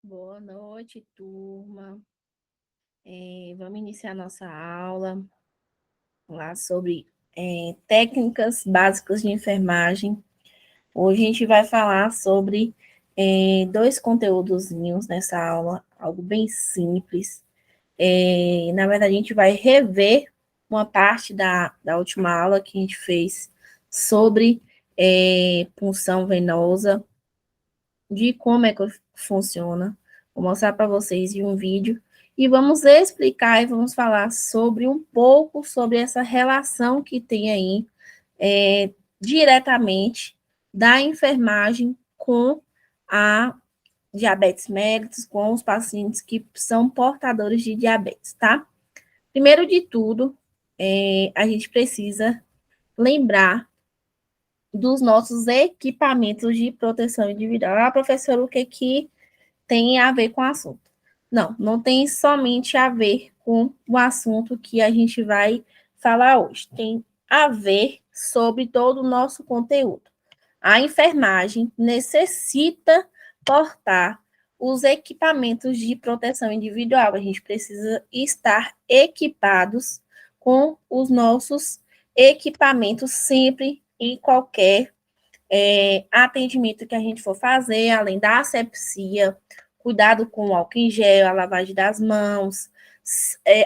Boa noite, turma. Vamos iniciar nossa aula lá sobre técnicas básicas de enfermagem. Hoje a gente vai falar sobre dois conteúdozinhos nessa aula, algo bem simples. Na verdade, a gente vai rever uma parte da última aula que a gente fez sobre punção venosa, de como é que funciona. Vou mostrar para vocês em um vídeo e vamos explicar e vamos falar sobre um pouco sobre essa relação que tem aí diretamente da enfermagem com a diabetes mellitus, com os pacientes que são portadores de diabetes, tá? Primeiro de tudo, a gente precisa lembrar dos nossos equipamentos de proteção individual. Ah, professora, o que tem a ver com o assunto? Não, não tem somente a ver com o assunto que a gente vai falar hoje. Tem a ver sobre todo o nosso conteúdo. A enfermagem necessita portar os equipamentos de proteção individual. A gente precisa estar equipados com os nossos equipamentos sempre em qualquer atendimento que a gente for fazer, além da asepsia, cuidado com o álcool em gel, a lavagem das mãos,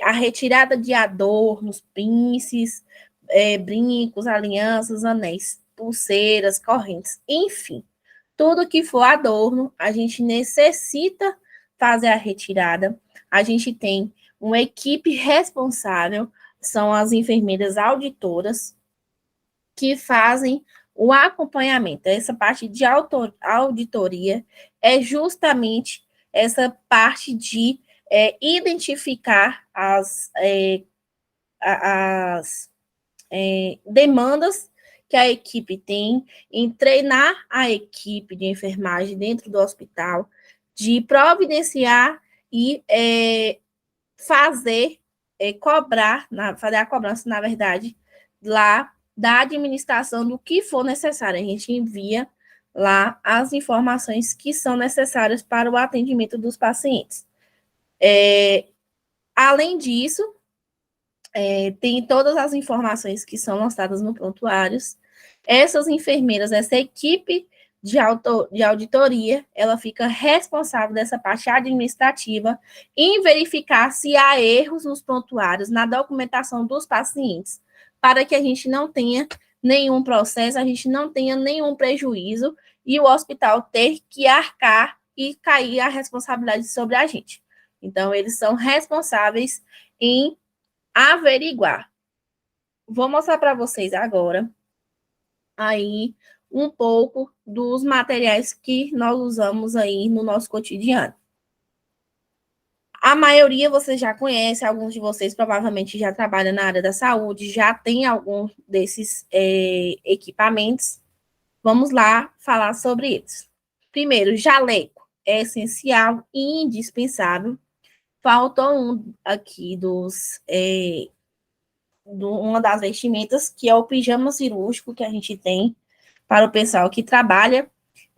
a retirada de adornos, pinces, brincos, alianças, anéis, pulseiras, correntes, enfim, tudo que for adorno, a gente necessita fazer a retirada. A gente tem uma equipe responsável, são as enfermeiras auditoras, que fazem o acompanhamento. Essa parte de auditoria é justamente essa parte de identificar as demandas que a equipe tem, em treinar a equipe de enfermagem dentro do hospital, de providenciar e fazer, fazer a cobrança, na verdade, lá da administração do que for necessário. A gente envia lá as informações que são necessárias para o atendimento dos pacientes. Além disso, tem todas as informações que são lançadas no prontuários. Essas enfermeiras, essa equipe de auditoria, ela fica responsável dessa parte administrativa em verificar se há erros nos prontuários, na documentação dos pacientes, para que a gente não tenha nenhum processo, a gente não tenha nenhum prejuízo e o hospital ter que arcar e cair a responsabilidade sobre a gente. Então, eles são responsáveis em averiguar. Vou mostrar para vocês agora aí um pouco dos materiais que nós usamos aí no nosso cotidiano. A maioria você já conhece, alguns de vocês provavelmente já trabalham na área da saúde, já tem algum desses equipamentos. Vamos lá falar sobre eles. Primeiro, jaleco é essencial e indispensável. Faltou um aqui uma das vestimentas, que é o pijama cirúrgico que a gente tem para o pessoal que trabalha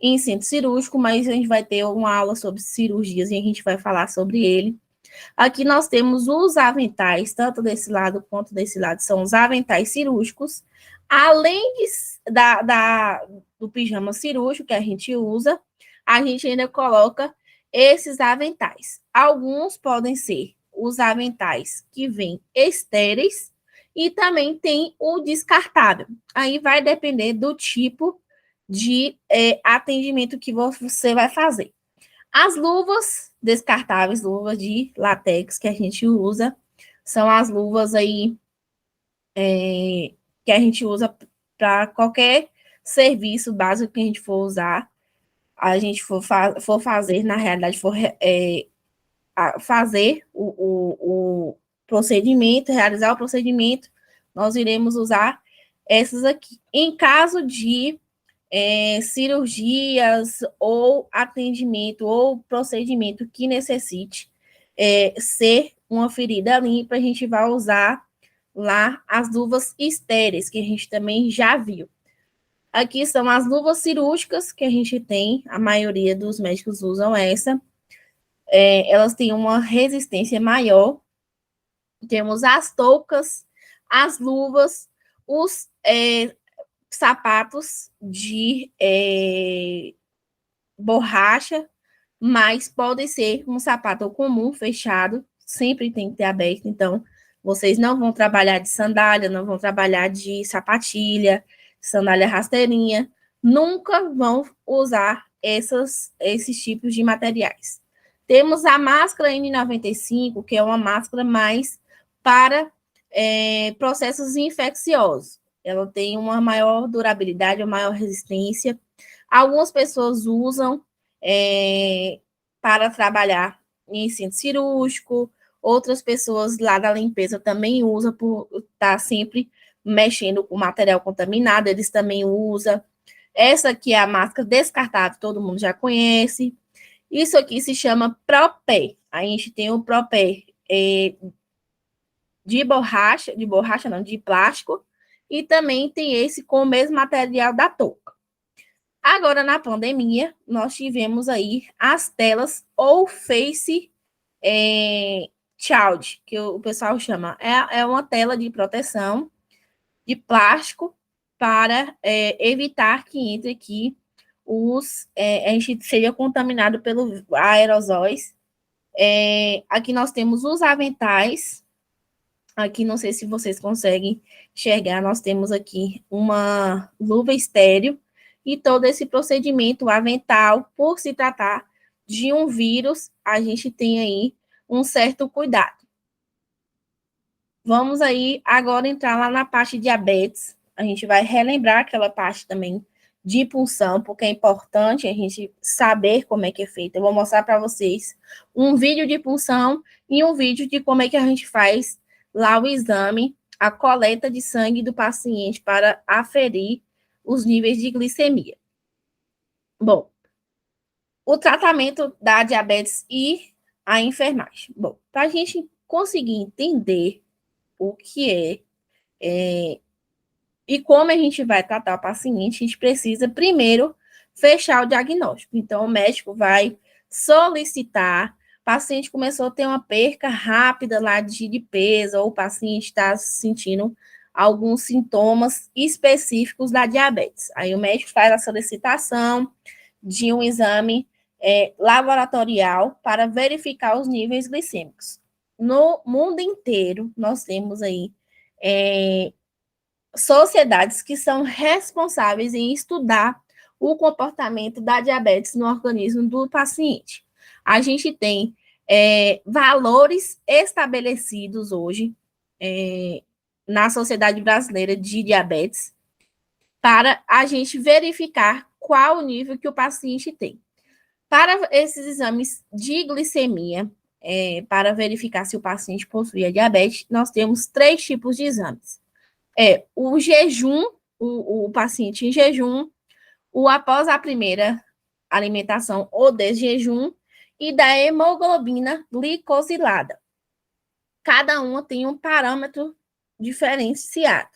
em centro cirúrgico, mas a gente vai ter uma aula sobre cirurgias e a gente vai falar sobre ele. Aqui nós temos os aventais, tanto desse lado quanto desse lado, são os aventais cirúrgicos, além do pijama cirúrgico que a gente usa, a gente ainda coloca esses aventais. Alguns podem ser os aventais que vêm estéreis, e também tem o descartável. Aí vai depender do tipo de atendimento que você vai fazer. As luvas descartáveis, luvas de látex que a gente usa, são as luvas aí que a gente usa para qualquer serviço básico que a gente for usar, a gente for fazer, na realidade, fazer o procedimento, realizar o procedimento, nós iremos usar essas aqui. Em caso de cirurgias ou atendimento ou procedimento que necessite ser uma ferida limpa, a gente vai usar lá as luvas estéreis, que a gente também já viu. Aqui são as luvas cirúrgicas que a gente tem, a maioria dos médicos usam essa. elas têm uma resistência maior. Temos as toucas, as luvas, os sapatos de borracha, mas pode ser um sapato comum, fechado, sempre tem que ter aberto. Então, vocês não vão trabalhar de sandália, não vão trabalhar de sapatilha, sandália rasteirinha, nunca vão usar esses tipos de materiais. Temos a máscara N95, que é uma máscara mais para processos infecciosos. Ela tem uma maior durabilidade, uma maior resistência. Algumas pessoas usam para trabalhar em centro cirúrgico, outras pessoas lá da limpeza também usam por estar sempre mexendo com material contaminado, eles também usam. Essa aqui é a máscara descartável, todo mundo já conhece. Isso aqui se chama Propé. A gente tem o Propé de borracha não, de plástico, e também tem esse com o mesmo material da touca. Agora, na pandemia, nós tivemos aí as telas ou face shield, que o pessoal chama. É uma tela de proteção de plástico para evitar que entre aqui a gente seja contaminado pelos aerosóis. Aqui nós temos os aventais. Aqui, não sei se vocês conseguem enxergar, nós temos aqui uma luva estéreo e todo esse procedimento avental, por se tratar de um vírus, a gente tem aí um certo cuidado. Vamos aí agora entrar lá na parte de diabetes. A gente vai relembrar aquela parte também de punção, porque é importante a gente saber como é que é feito. Eu vou mostrar para vocês um vídeo de punção e um vídeo de como é que a gente faz lá o exame, a coleta de sangue do paciente para aferir os níveis de glicemia. Bom, o tratamento da diabetes e a enfermagem. Bom, para a gente conseguir entender o que e como a gente vai tratar o paciente, a gente precisa primeiro fechar o diagnóstico. Então, o médico vai solicitar, o paciente começou a ter uma perca rápida lá de peso, ou o paciente está sentindo alguns sintomas específicos da diabetes. Aí o médico faz a solicitação de um exame laboratorial para verificar os níveis glicêmicos. No mundo inteiro, nós temos aí sociedades que são responsáveis em estudar o comportamento da diabetes no organismo do paciente. A gente tem valores estabelecidos hoje na Sociedade Brasileira de Diabetes para a gente verificar qual o nível que o paciente tem. Para esses exames de glicemia, para verificar se o paciente possui a diabetes, nós temos 3 tipos de exames. O jejum, o paciente em jejum, o após a primeira alimentação ou desjejum, e da hemoglobina glicosilada. Cada uma tem um parâmetro diferenciado.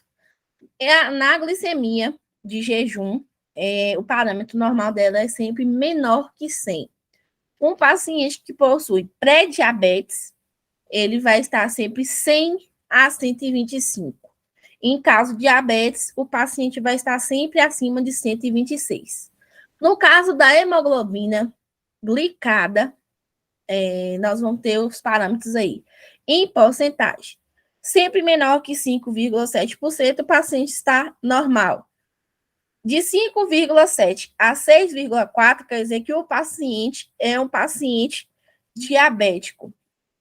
Na glicemia de jejum, o parâmetro normal dela é sempre menor que 100. Um paciente que possui pré-diabetes, ele vai estar sempre 100 a 125. Em caso de diabetes, o paciente vai estar sempre acima de 126. No caso da hemoglobina glicada, nós vamos ter os parâmetros aí. Em porcentagem, sempre menor que 5,7%, o paciente está normal. De 5,7 a 6,4, quer dizer que o paciente é um paciente diabético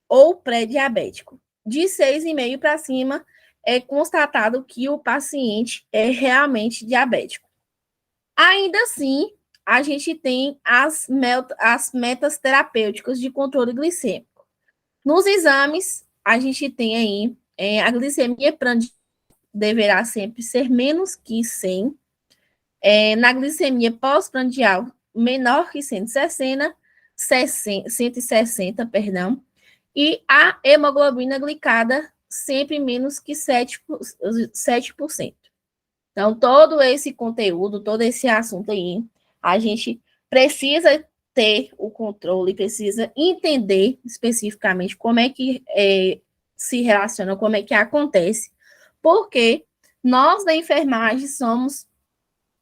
ou pré-diabético. De 6,5 para cima, é constatado que o paciente é realmente diabético. Ainda assim, a gente tem as metas terapêuticas de controle glicêmico. Nos exames, a gente tem aí a glicemia prandial deverá sempre ser menos que 100. Na glicemia pós-prandial, menor que 160, e a hemoglobina glicada sempre menos que 7%. Então, todo esse conteúdo, todo esse assunto aí, a gente precisa ter o controle, precisa entender especificamente como é que se relaciona, como é que acontece, porque nós da enfermagem somos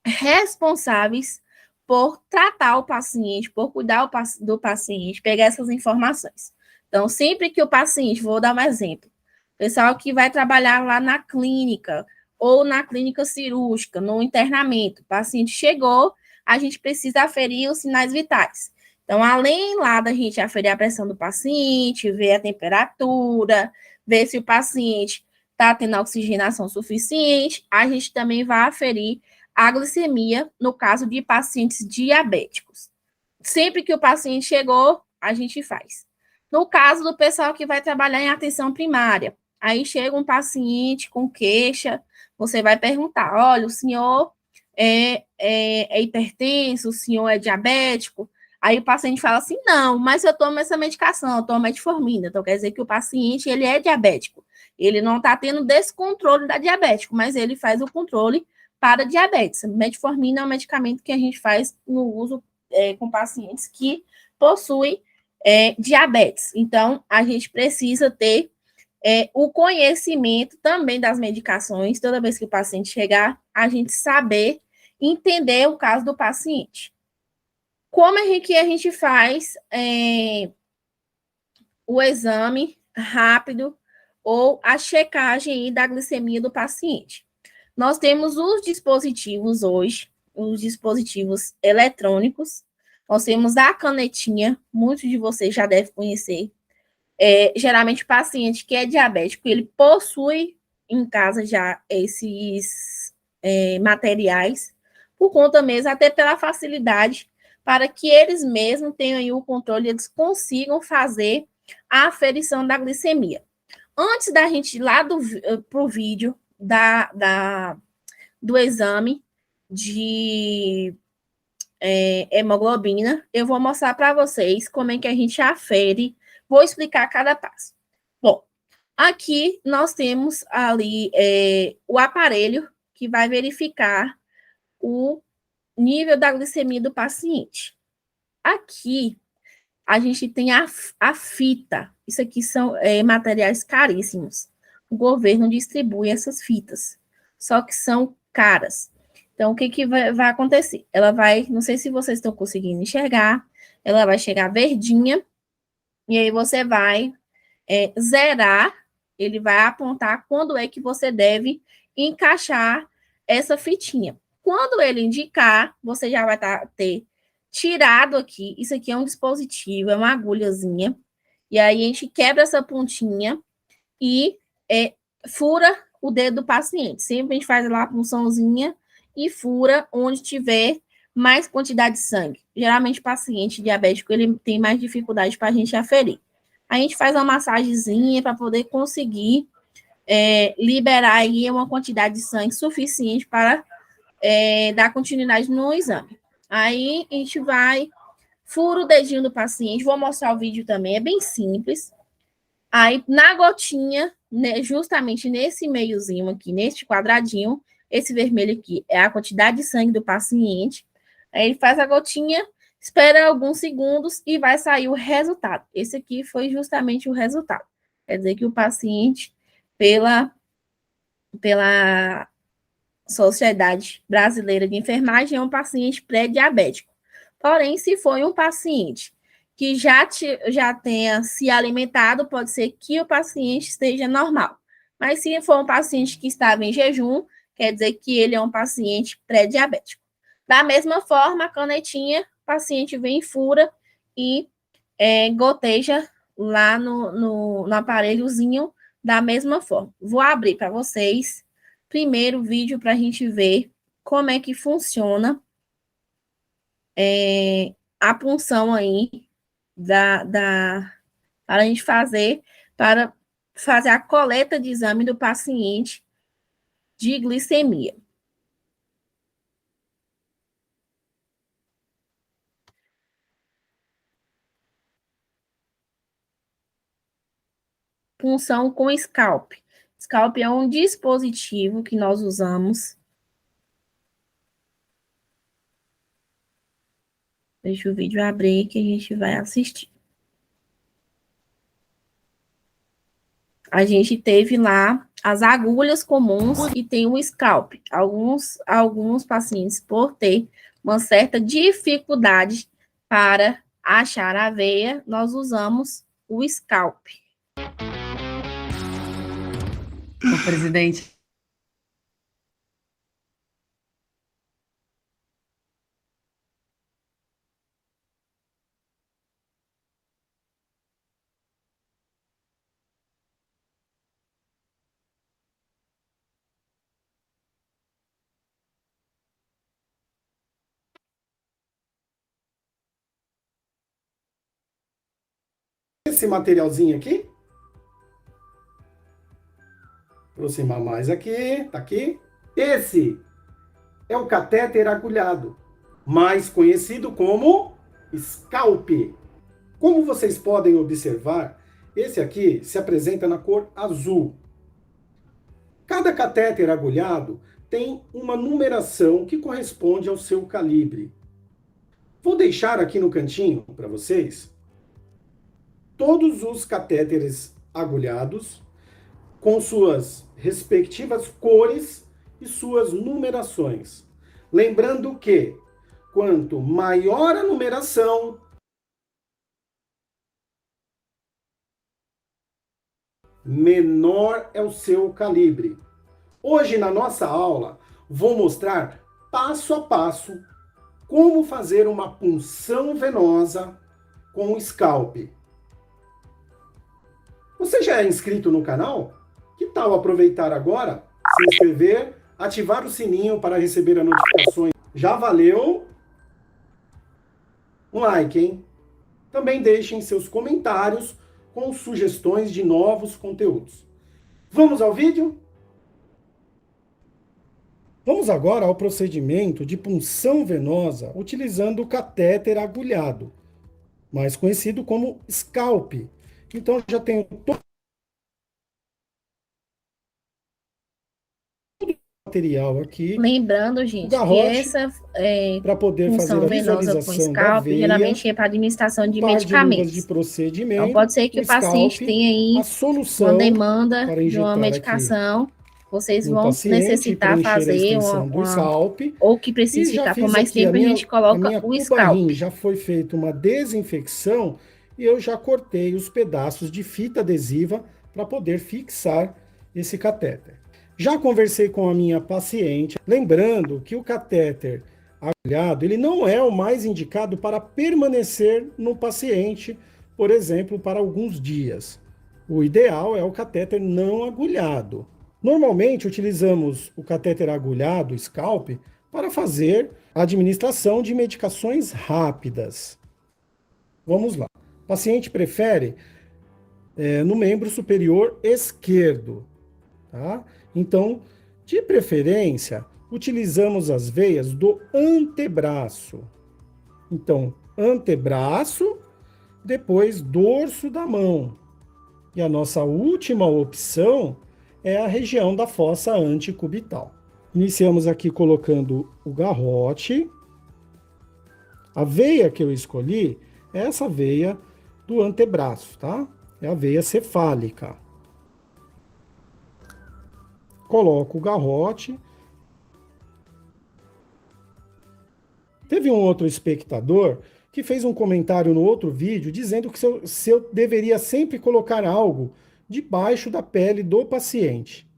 responsáveis por tratar o paciente, por cuidar do paciente, pegar essas informações. Então, sempre que o paciente, vou dar um exemplo, pessoal que vai trabalhar lá na clínica ou na clínica cirúrgica, no internamento, o paciente chegou, a gente precisa aferir os sinais vitais. Então, além lá da gente aferir a pressão do paciente, ver a temperatura, ver se o paciente está tendo oxigenação suficiente, a gente também vai aferir a glicemia no caso de pacientes diabéticos. Sempre que o paciente chegou, a gente faz. No caso do pessoal que vai trabalhar em atenção primária, aí chega um paciente com queixa, você vai perguntar, olha, o senhor é hipertenso, o senhor é diabético? Aí o paciente fala assim, não, mas eu tomo essa medicação, eu tomo metformina, então quer dizer que o paciente, ele é diabético. Ele não está tendo descontrole da diabético, mas ele faz o controle para diabetes. Metformina é um medicamento que a gente faz no uso com pacientes que possuem diabetes. Então, a gente precisa ter o conhecimento também das medicações, toda vez que o paciente chegar, a gente saber entender o caso do paciente. Como é que a gente faz o exame rápido ou a checagem da glicemia do paciente? Nós temos os dispositivos hoje, os dispositivos eletrônicos. Nós temos a canetinha, muitos de vocês já devem conhecer. Geralmente, o paciente que é diabético, ele possui em casa já esses materiais, por conta mesmo, até pela facilidade, para que eles mesmos tenham aí o controle, eles consigam fazer a aferição da glicemia. Antes da gente ir lá para o vídeo do exame de hemoglobina, eu vou mostrar para vocês como é que a gente afere, vou explicar cada passo. Bom, aqui nós temos ali o aparelho que vai verificar o nível da glicemia do paciente. Aqui a gente tem a fita, isso aqui são materiais caríssimos. O governo distribui essas fitas, só que são caras. Então, o que vai acontecer? Ela vai, não sei se vocês estão conseguindo enxergar, ela vai chegar verdinha, e aí você vai zerar, ele vai apontar quando é que você deve encaixar essa fitinha. Quando ele indicar, você já vai ter tirado aqui, isso aqui é um dispositivo, é uma agulhazinha, e aí a gente quebra essa pontinha e fura o dedo do paciente. Sempre a gente faz lá a punçãozinha e fura onde tiver mais quantidade de sangue. Geralmente, o paciente diabético, ele tem mais dificuldade para a gente aferir. A gente faz uma massagenzinha para poder conseguir liberar aí uma quantidade de sangue suficiente para dar continuidade no exame. Aí, a gente vai, fura o dedinho do paciente, vou mostrar o vídeo também, é bem simples. Aí, na gotinha, né, justamente nesse meiozinho aqui, neste quadradinho, esse vermelho aqui é a quantidade de sangue do paciente. Aí ele faz a gotinha, espera alguns segundos e vai sair o resultado. Esse aqui foi justamente o resultado. Quer dizer que o paciente, pela Sociedade Brasileira de Enfermagem, é um paciente pré-diabético. Porém, se for um paciente que já tenha se alimentado, pode ser que o paciente esteja normal. Mas se for um paciente que estava em jejum, quer dizer que ele é um paciente pré-diabético. Da mesma forma, a canetinha, o paciente vem, fura e goteja lá no aparelhozinho da mesma forma. Vou abrir para vocês primeiro o vídeo para a gente ver como é que funciona a punção aí para a gente para fazer a coleta de exame do paciente de glicemia. Punção com scalp. Scalp é um dispositivo que nós usamos Deixa o vídeo abrir que a gente vai assistir. A gente teve lá as agulhas comuns e tem o scalp. Alguns pacientes, por ter uma certa dificuldade para achar a veia, nós usamos o scalp. O presidente. Esse materialzinho aqui. Aproximar mais aqui, tá aqui. Esse é o catéter agulhado, mais conhecido como scalp. Como vocês podem observar, esse aqui se apresenta na cor azul. Cada catéter agulhado tem uma numeração que corresponde ao seu calibre. Vou deixar aqui no cantinho para vocês todos os catéteres agulhados com suas respectivas cores e suas numerações. Lembrando que, quanto maior a numeração, menor é o seu calibre. Hoje, na nossa aula, vou mostrar passo a passo como fazer uma punção venosa com o scalp. Você já é inscrito no canal? Que tal aproveitar agora, se inscrever, ativar o sininho para receber as notificações? Já valeu? Um like, hein? Também deixem seus comentários com sugestões de novos conteúdos. Vamos ao vídeo? Vamos agora ao procedimento de punção venosa utilizando o catéter agulhado, mais conhecido como scalp. Então, já tenho todo o material aqui. Lembrando, gente, que essa para poder fazer punção a venosa com visualização da scalp veia, geralmente é para administração de um par de luvas de medicamentos. procedimento, Então, pode ser que o paciente scalp, tenha aí a solução uma demanda para de uma injetar aqui medicação, vocês no vão paciente, necessitar preencher a fazer extensão do scalp. ou que E precise já ficar por fiz mais aqui tempo, a gente coloca minha o scalp. cuba-rim, já foi feita uma desinfecção e eu já cortei os pedaços de fita adesiva para poder fixar esse catéter. Já conversei com a minha paciente, lembrando que o catéter agulhado, ele não é o mais indicado para permanecer no paciente, por exemplo, para alguns dias. O ideal é o catéter não agulhado. Normalmente utilizamos o catéter agulhado, scalp, para fazer a administração de medicações rápidas. Vamos lá. O paciente prefere no membro superior esquerdo, tá? Então, de preferência, utilizamos as veias do antebraço. Então, antebraço, depois dorso da mão. E a nossa última opção é a região da fossa antecubital. Iniciamos aqui colocando o garrote. A veia que eu escolhi é essa veia do antebraço, tá? É a veia cefálica. Coloco o garrote. Teve um outro espectador que fez um comentário no outro vídeo dizendo que se eu deveria sempre colocar algo debaixo da pele do paciente.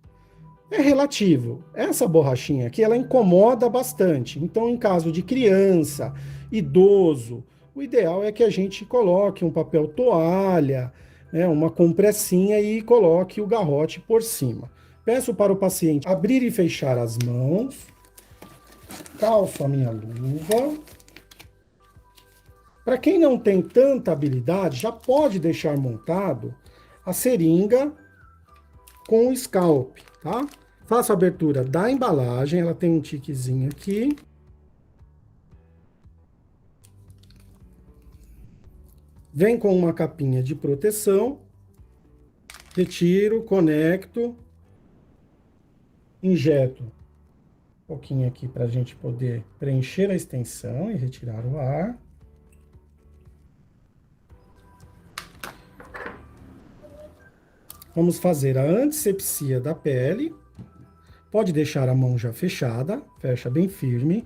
É relativo. Essa borrachinha aqui, ela incomoda bastante. Então, em caso de criança, idoso, o ideal é que a gente coloque um papel toalha, né, uma compressinha e coloque o garrote por cima. Peço para o paciente abrir e fechar as mãos. Calço a minha luva. Para quem não tem tanta habilidade, já pode deixar montado a seringa com o scalp, tá? Faço a abertura da embalagem, ela tem um tiquezinho aqui. Vem com uma capinha de proteção. Retiro, conecto, injeto um pouquinho aqui para a gente poder preencher a extensão e retirar o ar. Vamos fazer a antisepsia da pele. Pode deixar a mão já fechada, fecha bem firme.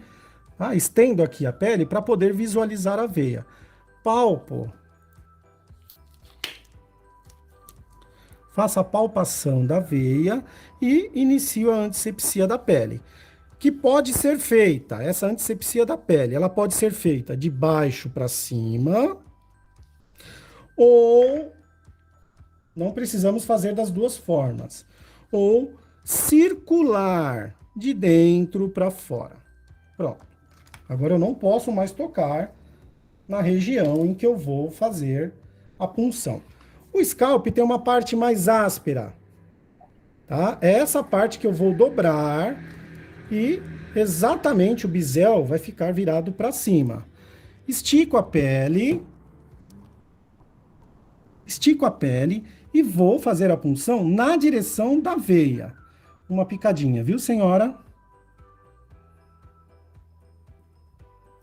Estendo aqui a pele para poder visualizar a veia. Palpo. Faça a palpação da veia e inicio a antisepsia da pele. Que pode ser feita, essa antisepsia da pele, ela pode ser feita de baixo para cima ou não precisamos fazer das duas formas. Ou circular de dentro para fora. Pronto. Agora eu não posso mais tocar na região em que eu vou fazer a punção. O scalp tem uma parte mais áspera, tá? É essa parte que eu vou dobrar e exatamente o bisel vai ficar virado para cima. Estico a pele e vou fazer a punção na direção da veia. Uma picadinha, viu, senhora?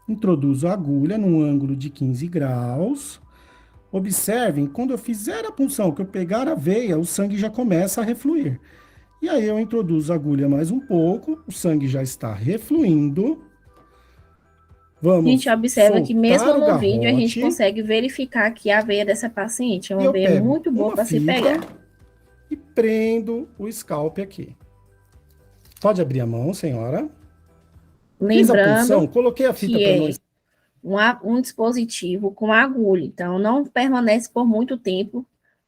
Introduzo a agulha num ângulo de 15 graus. Observem, quando eu fizer a punção, que eu pegar a veia, o sangue já começa a refluir. E aí eu introduzo a agulha mais um pouco, o sangue já está refluindo. A Vamos gente observa que mesmo soltar o no vídeo a gente garrote consegue verificar que a veia dessa paciente é e uma eu veia pego muito boa uma para se fita pegar. e prendo o scalp aqui. Pode abrir a mão, senhora. Fiz a punção, Lembrando coloquei a fita que para não... é um dispositivo com agulha, então não permanece por muito tempo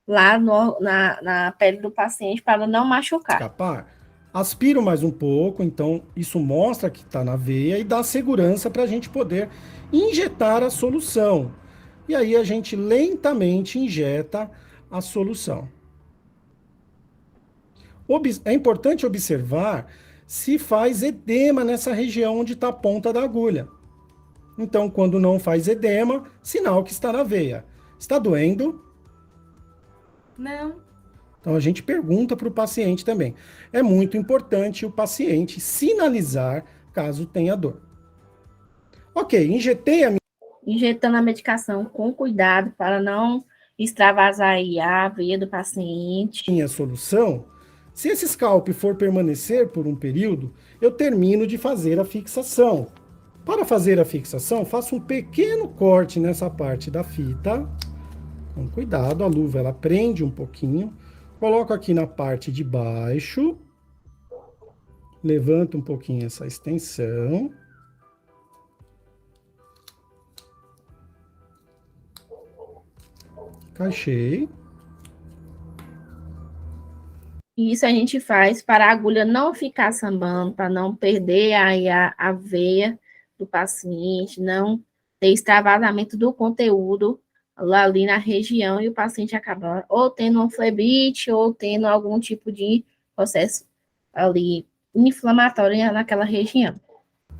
lá na pele do paciente para não machucar. escapar. Aspiro mais um pouco, então isso mostra que está na veia e dá segurança para a gente poder injetar a solução. E aí a gente lentamente injeta a solução. É importante observar se faz edema nessa região onde está a ponta da agulha. Então, quando não faz edema, sinal que está na veia. Está doendo? Não. Então a gente pergunta para o paciente também. É muito importante o paciente sinalizar caso tenha dor. Ok, injetei a Injetando a medicação com cuidado para não extravasar aí a veia do paciente. minha solução. Se esse scalp for permanecer por um período, eu termino de fazer a fixação. Para fazer a fixação, faço um pequeno corte nessa parte da fita. Com cuidado, a luva ela prende um pouquinho. Coloco aqui na parte de baixo. Levanto um pouquinho essa extensão. Encaixei. E isso a gente faz para a agulha não ficar sambando, para não perder aí a veia do paciente, não ter extravasamento do conteúdo lá ali na região e o paciente acaba ou tendo um flebite ou tendo algum tipo de processo ali inflamatório naquela região.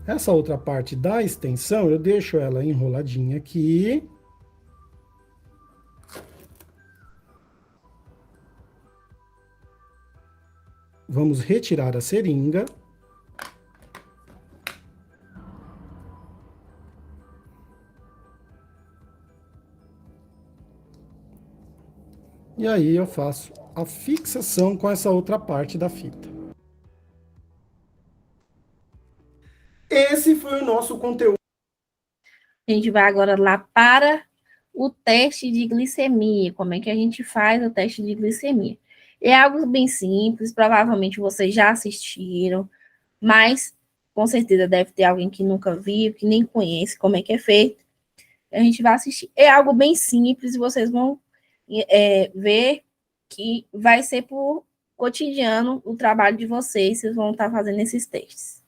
Essa outra parte da extensão, eu deixo ela enroladinha aqui. Vamos retirar a seringa. E aí eu faço a fixação com essa outra parte da fita. Esse foi o nosso conteúdo. A gente vai agora lá para o teste de glicemia. Como é que a gente faz o teste de glicemia? É algo bem simples, provavelmente vocês já assistiram, mas com certeza deve ter alguém que nunca viu, que nem conhece como é que é feito. A gente vai assistir. É algo bem simples e vocês vão ver que vai ser por cotidiano o trabalho de vocês, vocês vão estar fazendo esses testes.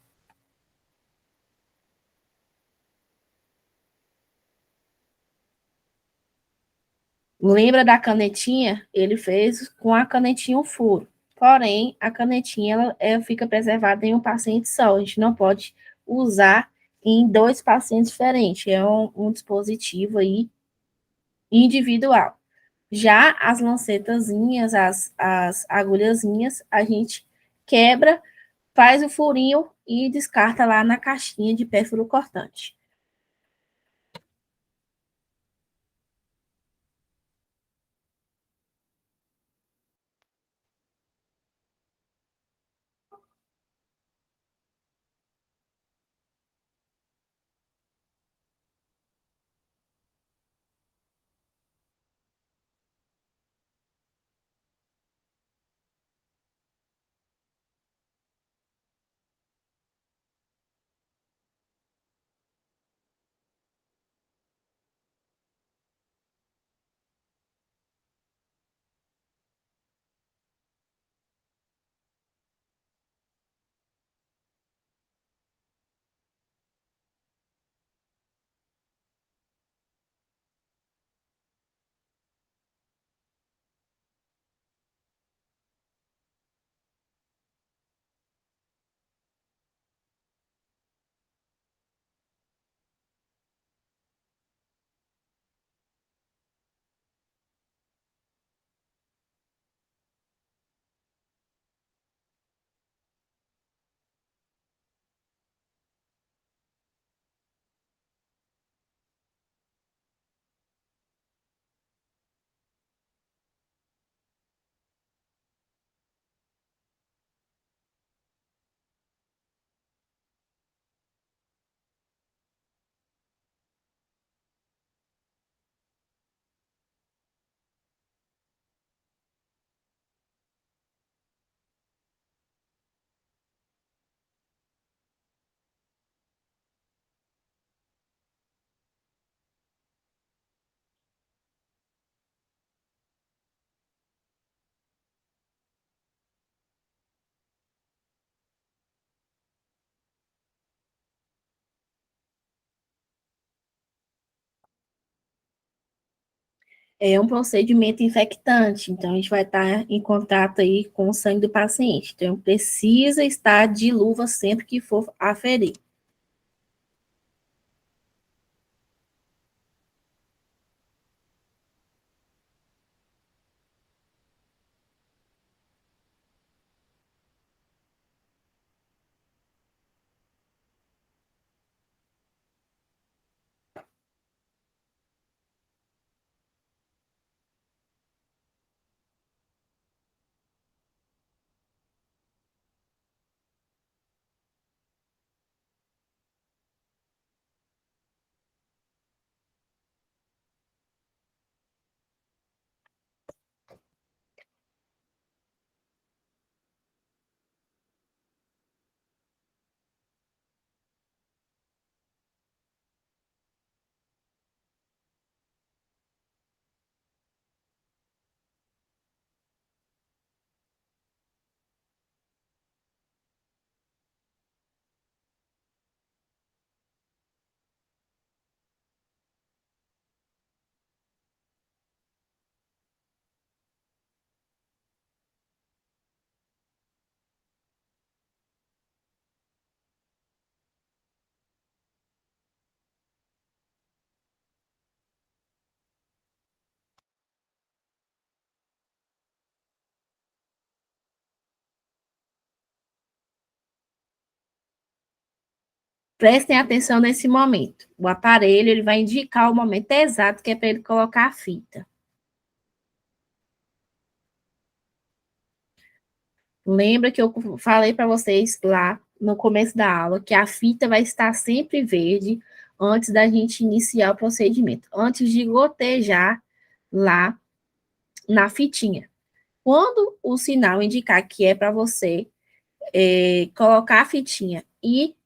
Lembra da canetinha? Ele fez com a canetinha um furo. Porém, a canetinha ela fica preservada em um paciente só. A gente não pode usar em dois pacientes diferentes. É um dispositivo aí individual. Já as lancetazinhas, as agulhazinhas, a gente quebra, faz o furinho e descarta lá na caixinha de pérfuro cortante. É um procedimento infectante, então a gente vai estar em contato aí com o sangue do paciente. Então, precisa estar de luva sempre que for aferir. Prestem atenção nesse momento. O aparelho ele vai indicar o momento exato que é para ele colocar a fita. Lembra que eu falei para vocês lá no começo da aula que a fita vai estar sempre verde antes da gente iniciar o procedimento, antes de gotejar lá na fitinha. Quando o sinal indicar que é para você colocar a fitinha e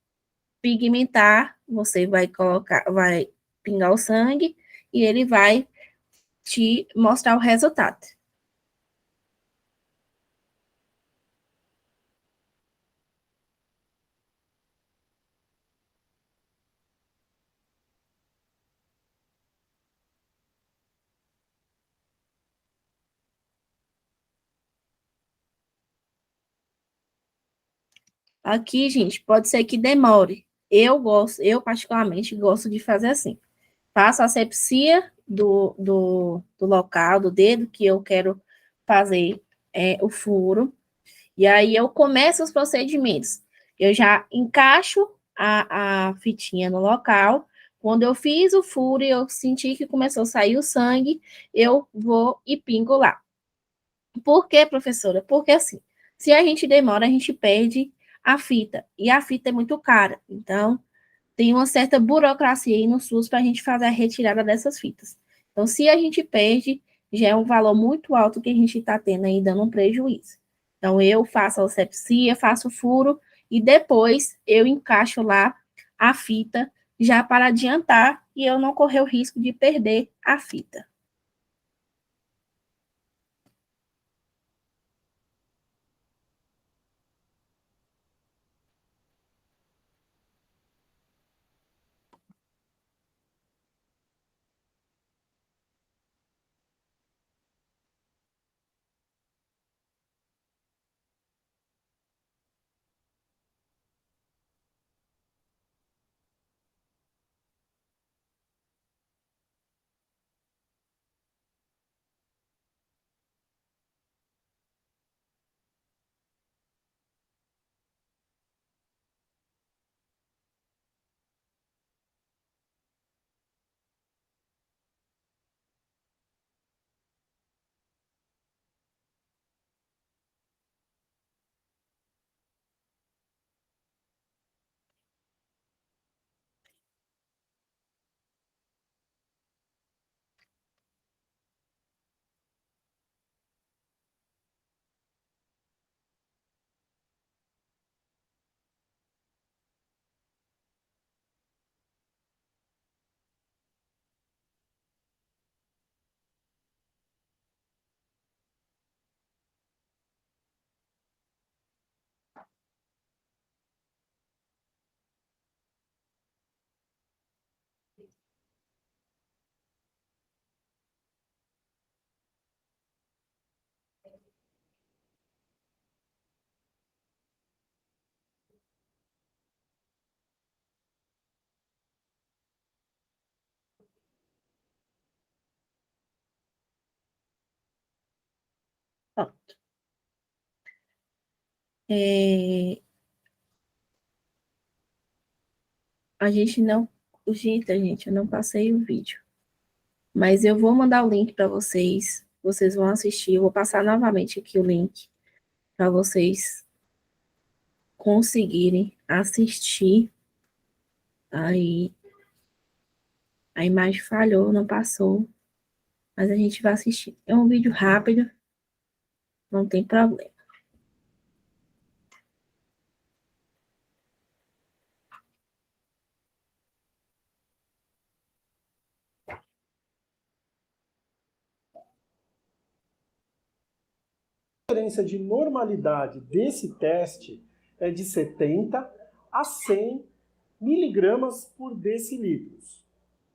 pigmentar, você vai colocar, vai pingar o sangue e ele vai te mostrar o resultado. Aqui, gente, pode ser que demore. Eu particularmente gosto de fazer assim. Faço a asepsia do local, do dedo que eu quero fazer o furo. E aí eu começo os procedimentos. Eu já encaixo a fitinha no local. Quando eu fiz o furo e eu senti que começou a sair o sangue, eu vou e pingo lá. Por quê, professora? Porque assim, se a gente demora, a gente perde a fita. E a fita é muito cara. Então, tem uma certa burocracia aí no SUS para a gente fazer a retirada dessas fitas. Então, se a gente perde, já é um valor muito alto que a gente está tendo aí, dando um prejuízo. Então, eu faço a asepsia, faço o furo e depois eu encaixo lá a fita já para adiantar e eu não correr o risco de perder a fita. Pronto. Gente, eu não passei o vídeo. Mas eu vou mandar o link para vocês. Vocês vão assistir. Eu vou passar novamente aqui o link para vocês conseguirem assistir. Aí a imagem falhou, não passou. Mas a gente vai assistir. É um vídeo rápido. Não tem problema. A diferença de normalidade desse teste é de 70 a 100 miligramas por decilitros.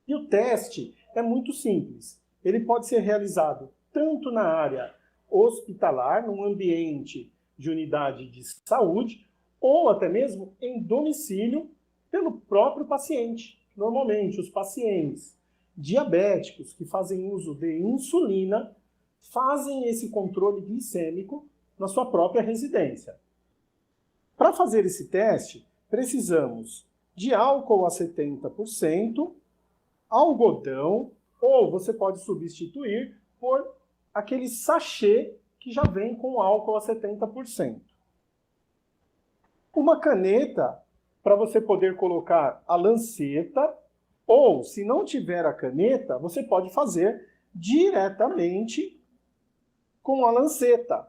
E o teste é muito simples. Ele pode ser realizado tanto na área hospitalar, num ambiente de unidade de saúde, ou até mesmo em domicílio pelo próprio paciente. Normalmente, os pacientes diabéticos que fazem uso de insulina fazem esse controle glicêmico na sua própria residência. Para fazer esse teste, precisamos de álcool a 70%, algodão, ou você pode substituir por aquele sachê que já vem com álcool a 70%. Uma caneta para você poder colocar a lanceta, ou se não tiver a caneta, você pode fazer diretamente com a lanceta,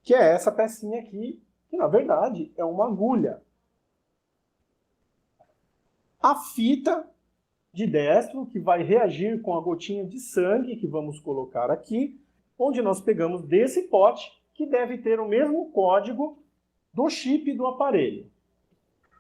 que é essa pecinha aqui, que na verdade é uma agulha. A fita de destro, que vai reagir com a gotinha de sangue que vamos colocar aqui, onde nós pegamos desse pote, que deve ter o mesmo código do chip do aparelho.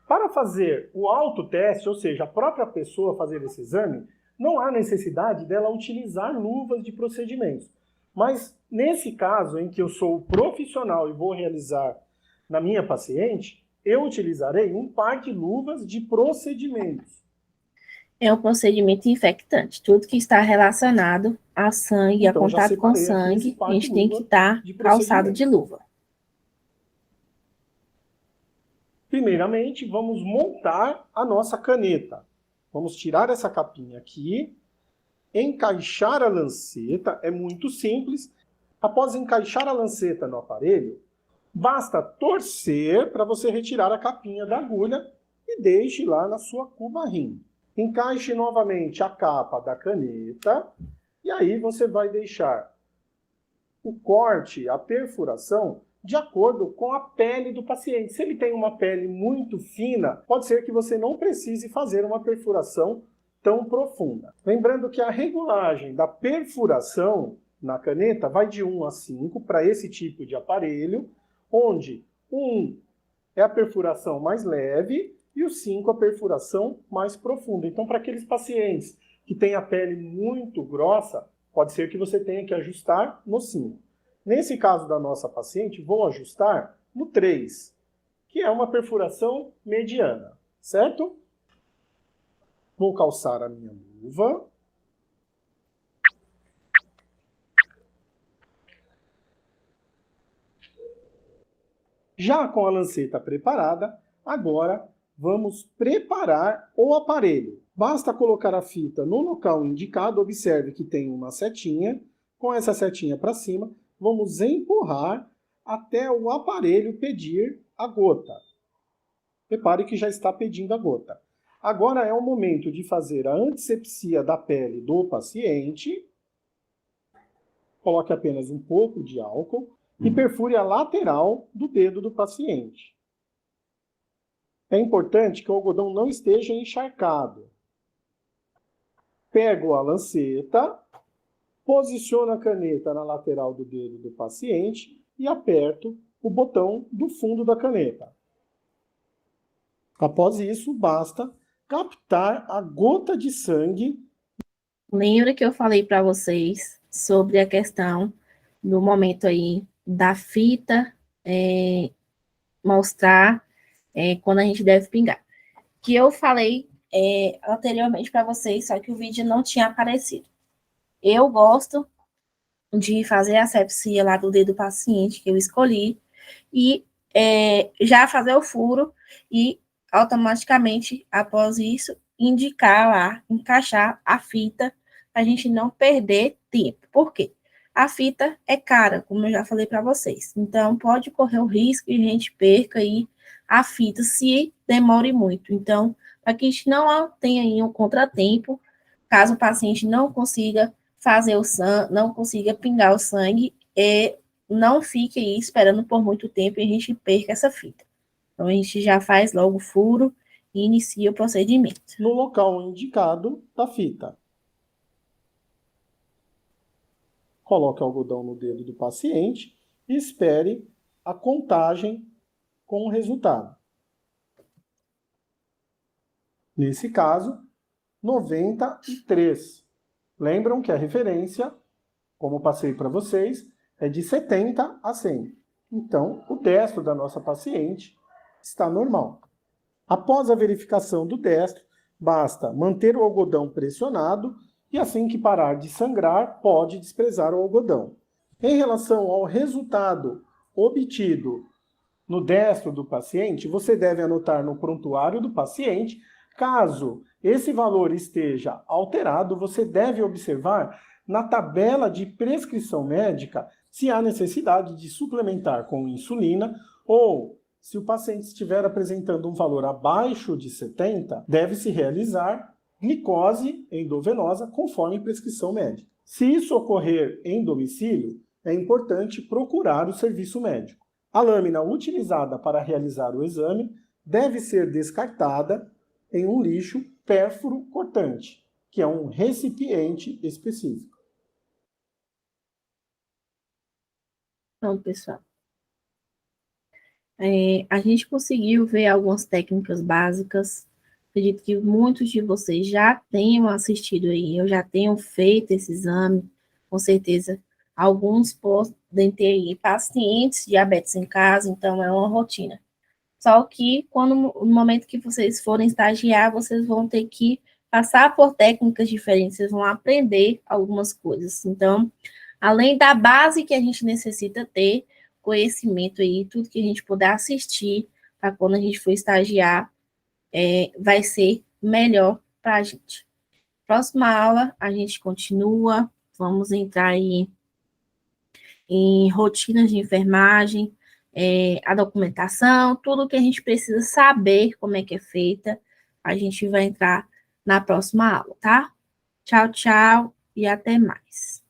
Para fazer o autoteste, ou seja, a própria pessoa fazer esse exame, não há necessidade dela utilizar luvas de procedimentos. Mas, nesse caso em que eu sou profissional e vou realizar na minha paciente, eu utilizarei um par de luvas de procedimentos. É um procedimento infectante. Tudo que está relacionado a sangue, a contato com sangue, a gente tem que estar calçado de luva. Primeiramente, vamos montar a nossa caneta. Vamos tirar essa capinha aqui, encaixar a lanceta, é muito simples. Após encaixar a lanceta no aparelho, basta torcer para você retirar a capinha da agulha e deixe lá na sua cuba rim. Encaixe novamente a capa da caneta e aí você vai deixar o corte, a perfuração, de acordo com a pele do paciente. Se ele tem uma pele muito fina, pode ser que você não precise fazer uma perfuração tão profunda. Lembrando que a regulagem da perfuração na caneta vai de 1 a 5 para esse tipo de aparelho, onde 1 é a perfuração mais leve e o 5 a perfuração mais profunda. Então, para aqueles pacientes que têm a pele muito grossa, pode ser que você tenha que ajustar no 5. Nesse caso da nossa paciente, vou ajustar no 3, que é uma perfuração mediana, certo? Vou calçar a minha luva. Já com a lanceta preparada, agora vamos preparar o aparelho. Basta colocar a fita no local indicado, observe que tem uma setinha. Com essa setinha para cima, vamos empurrar até o aparelho pedir a gota. Repare que já está pedindo a gota. Agora é o momento de fazer a antisepsia da pele do paciente. Coloque apenas um pouco de álcool e perfure a lateral do dedo do paciente. É importante que o algodão não esteja encharcado. Pego a lanceta, posiciono a caneta na lateral do dedo do paciente e aperto o botão do fundo da caneta. Após isso, basta captar a gota de sangue. Lembra que eu falei para vocês sobre a questão do momento aí da fita mostrar quando a gente deve pingar. Que eu falei anteriormente para vocês, só que o vídeo não tinha aparecido. Eu gosto de fazer a asepsia lá do dedo do paciente que eu escolhi e já fazer o furo e automaticamente, após isso, indicar lá, encaixar a fita, para a gente não perder tempo. Por quê? A fita é cara, como eu já falei para vocês. Então, pode correr o risco de a gente perca aí a fita se demore muito. Então, para que a gente não tenha aí um contratempo, caso o paciente não consiga fazer o sangue, não consiga pingar o sangue, não fique aí esperando por muito tempo e a gente perca essa fita. Então, a gente já faz logo o furo e inicia o procedimento. No local indicado da fita. Coloque o algodão no dedo do paciente e espere a contagem com o resultado. Nesse caso, 93. Lembram que a referência, como passei para vocês, é de 70 a 100. Então, o destro da nossa paciente está normal. Após a verificação do destro, basta manter o algodão pressionado e assim que parar de sangrar, pode desprezar o algodão. Em relação ao resultado obtido no destro do paciente, você deve anotar no prontuário do paciente. Caso esse valor esteja alterado, você deve observar na tabela de prescrição médica se há necessidade de suplementar com insulina ou, se o paciente estiver apresentando um valor abaixo de 70, deve-se realizar glicose endovenosa conforme prescrição médica. Se isso ocorrer em domicílio, é importante procurar o serviço médico. A lâmina utilizada para realizar o exame deve ser descartada em um lixo pérfuro cortante, que é um recipiente específico. Pronto, pessoal. A gente conseguiu ver algumas técnicas básicas. Acredito que muitos de vocês já tenham assistido aí, eu já tenho feito esse exame, com certeza. Alguns podem ter aí pacientes diabetes em casa, então é uma rotina. Só que no momento que vocês forem estagiar, vocês vão ter que passar por técnicas diferentes, vocês vão aprender algumas coisas. Então, além da base que a gente necessita ter, conhecimento aí, tudo que a gente puder assistir, para quando a gente for estagiar, vai ser melhor para a gente. Próxima aula, a gente continua, vamos entrar aí em rotinas de enfermagem, a documentação, tudo que a gente precisa saber como é que é feita, a gente vai entrar na próxima aula, tá? Tchau, tchau e até mais.